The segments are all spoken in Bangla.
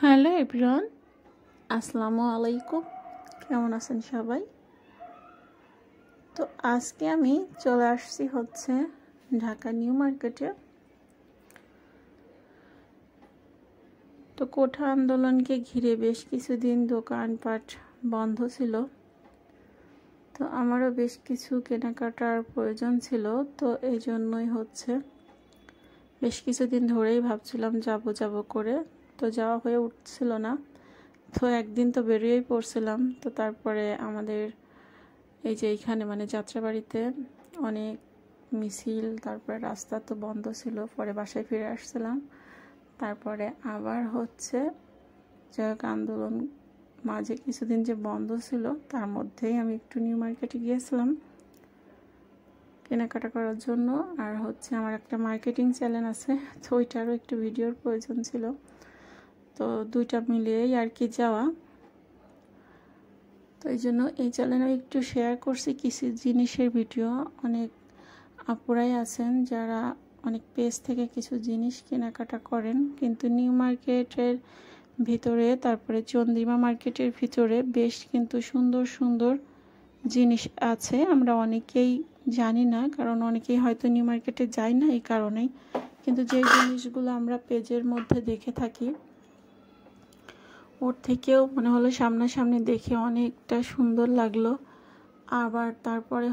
হ্যালো এভরিওয়ান, আসসালামু আলাইকুম। কেমন আছেন সবাই? তো আজকে আমি চলে আসছি ঢাকা নিউ মার্কেটে। তো কোঠা আন্দোলনকে ঘিরে বেশ কিছুদিন দোকানপাট বন্ধ ছিল। তো আমারও বেশ কিছু কেনাকাটার প্রয়োজন ছিল, তো এই জন্যই বেশ কিছুদিন ধরেই ভাবছিলাম যাব করে, তো যাওয়া হয়ে উঠছিল না। তো একদিন তো বেরিয়েই পড়ছিলাম। তো তারপরে আমাদের এই যে এইখানে যাত্রাবাড়িতে অনেক মিছিল, তারপরে রাস্তা তো বন্ধ ছিল, পরে বাসায় ফিরে আসছিলাম। তারপরে আবার আন্দোলন মাঝে কিছুদিন যে বন্ধ ছিল, তার মধ্যেই আমি একটু নিউ মার্কেটে গিয়েছিলাম কেনাকাটা করার জন্য। আর আমার একটা মার্কেটিং চ্যানেল আছে, তো ওইটারও একটু ভিডিওর প্রয়োজন ছিল। তো দুইটা মিলিয়েই আর কি যাওয়া। তো এই জন্য এই চ্যানেলে একটু শেয়ার করছি কিছু জিনিসের ভিডিও। অনেক আপুরাই আছেন যারা অনেক পেজ থেকে কিছু জিনিস কেনাকাটা করেন, কিন্তু নিউ মার্কেটের ভিতরে, তারপরে চন্দ্রিমা মার্কেটের ভিতরে বেশ কিন্তু সুন্দর সুন্দর জিনিস আছে। আমরা অনেকেই জানি না, কারণ অনেকেই হয়তো নিউ মার্কেটে যায় না এই কারণেই। কিন্তু যে জিনিসগুলো আমরা পেজের মধ্যে দেখে থাকি, ওর থেকেও মনে হলো সামনাসামনি দেখে অনেকটা সুন্দর লাগলো। আবার তারপরে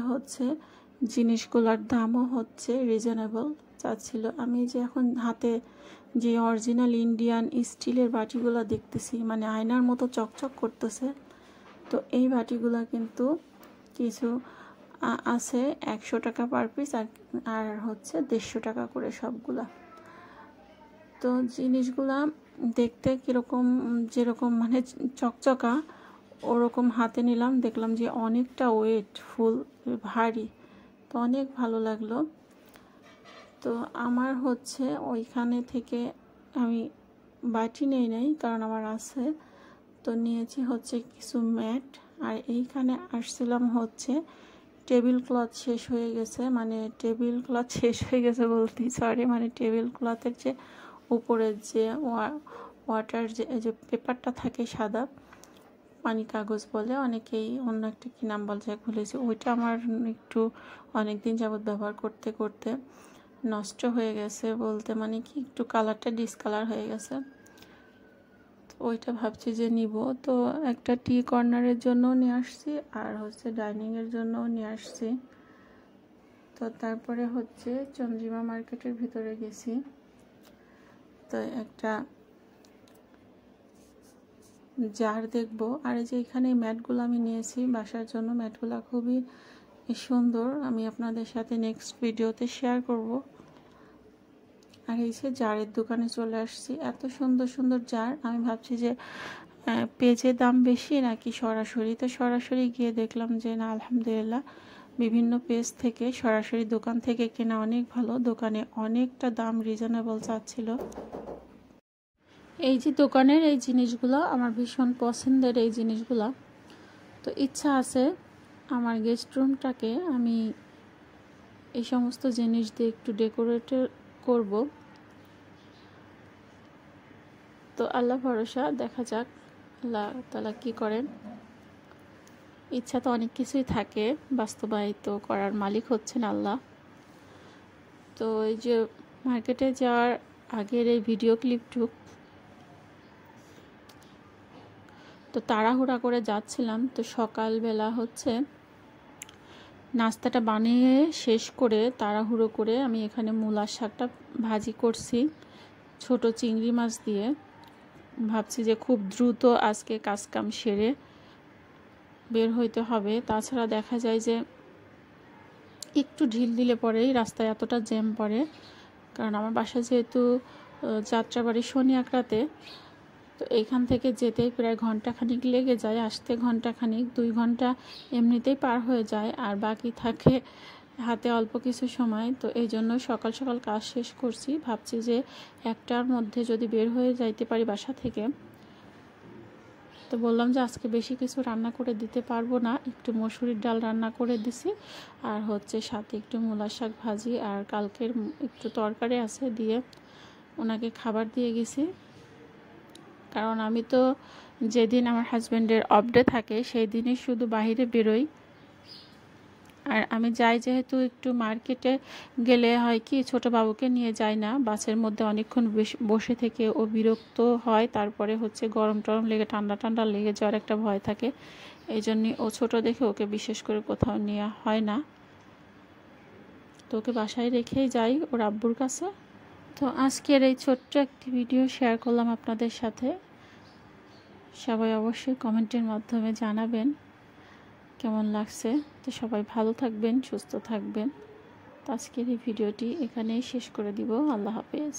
জিনিসগুলোর দামও রিজনেবল চাচ্ছিল। আমি যে এখন হাতে যে অরিজিনাল ইন্ডিয়ান স্টিলের বাটিগুলো দেখতেছি, আয়নার মতো চকচক করতেছে। তো এই বাটিগুলো কিন্তু কিছু আছে 100 টাকা পার পিস, আর 150 টাকা করে সবগুলা। তো জিনিসগুলা দেখতে কিরকম, যেরকম চকচকা, ওরকম হাতে নিলাম, দেখলাম যে অনেকটা ওয়েটফুল, ভারী। তো অনেক ভালো লাগলো। তো আমার ওইখানে থেকে আমি বাটি নেই নাই, কারণ আমার আছে। তো নিয়েছি কিছু ম্যাট। আর এইখানে আসছিলাম টেবিল ক্লথ শেষ হয়ে গেছে, বলতে সরি, টেবিল ক্লথের যে উপরের যে ওয়াটার যে পেপারটা থাকে সাদা, পানি কাগজ বলে, অনেকেই অন্য একটা কি নাম বলছে ভুলেছি। ওইটা আমার অনেক দিন যাবত ব্যবহার করতে করতে নষ্ট হয়ে গেছে, বলতে একটু কালারটা ডিসকালার হয়ে গেছে। তো ওইটা ভাবছি যে নিব। তো একটা টি কর্নারের জন্য নিয়ে আসছি, আর ডাইনিংয়ের জন্য নিয়ে আসছি। তো তারপরে চন্দ্রিমা মার্কেটের ভিতরে গেছি। তো একটা জার দেখবো। আর এই যে এখানে ম্যাটগুলো আমি নিয়েছি বাসার জন্য, ম্যাটগুলো খুবই সুন্দর, আমি আপনাদের সাথে নেক্সট ভিডিওতে শেয়ার করব। আর এই যে জারের দোকানে চলে আসছি, এত সুন্দর সুন্দর জার। আমি ভাবছি যে পেজে দাম বেশি নাকি সরাসরি। তো সরাসরি গিয়ে দেখলাম যে না, আলহামদুলিল্লাহ, বিভিন্ন পেজ থেকে সরাসরি দোকান থেকে কেনা অনেক ভালো। দোকানে অনেকটা দাম রিজনেবল চাচ্ছিল। এই যে দোকানের এই জিনিসগুলো আমার ভীষণ পছন্দের, এই জিনিসগুলো। তো ইচ্ছা আছে আমার গেস্ট রুমটাকে আমি এই সমস্ত জিনিস দিয়ে একটু ডেকোরেট করব। তো আল্লাহ ভরসা, দেখা যাক আল্লাহ তাআলা কি করেন। ইচ্ছা তো অনেক কিছুই থাকে, বাস্তবায়িত করার মালিক হচ্ছেন আল্লাহ। তো এই যে মার্কেটে যাওয়ার আগের এই ভিডিও ক্লিপটুক, তো তাড়াহুড়া করে যাচ্ছিলাম। তো সকালবেলা নাস্তাটা বানিয়ে শেষ করে তাড়াহুড়ো করে আমি এখানে মূলার শাকটা ভাজি করছি ছোট চিংড়ি মাছ দিয়ে। ভাবছি যে খুব দ্রুত আজকে কাজকাম সেরে বের হইতে হবে। তাছাড়া দেখা যায় যে একটু ঢিল দিলে পরেই রাস্তায় এতটা জ্যাম পড়ে, কারণ আমার বাসা যেহেতু যাত্রাবাড়ি শনি আকড়াতে, তো এইখান থেকে যেতেই প্রায় ঘন্টাখানিক লেগে যায়, আসতে ঘন্টাখানিক, 2 ঘন্টা এমনিতেই পার হয়ে যায়, আর বাকি থাকে হাতে অল্প কিছু সময়। তো এই জন্য সকাল সকাল কাজ শেষ করছি। ভাবছি যে 1টার মধ্যে যদি বের হয়ে যাইতে পারি বাসা থেকে। তো বললাম যে আজকে বেশি কিছু রান্না করে দিতে পারবো না, একটু মসুরির ডাল রান্না করে দিছি, আর সাথে একটু মূলার শাক ভাজি, আর কালকের একটু তরকারি আছে দিয়ে ওনাকে খাবার দিয়ে গেছি। কারণ আমি তো যেদিন আমার হাজব্যান্ডের অফ ডে থাকে সেই দিনই শুধু বাইরে বেরোই। আর আমি যাই যেহেতু একটু মার্কেটে গেলে হয় কি ছোট বাবুকে নিয়ে যাই না, বাসের মধ্যে অনেকক্ষণ বসে থেকে ও বিরক্ত হয়, তারপরে হচ্ছে গরম টরম লেগে ঠান্ডা লেগে যাওয়ার একটা ভয় থাকে। এই জন্যই ও ছোট দেখে ওকে বিশেষ করে কোথাও নেওয়া হয় না, তো ওকে বাসায় রেখেই যাই ওর আব্বুর কাছে। তো আজকের এই ছোট্ট একটি ভিডিও শেয়ার করলাম আপনাদের সাথে। সবাই অবশ্যই কমেন্টের মাধ্যমে জানাবেন কেমন লাগছে। তো সবাই ভালো থাকবেন, সুস্থ থাকবেন। তো আজকের এই ভিডিওটি এখানেই শেষ করে দিব। আল্লাহ হাফেজ।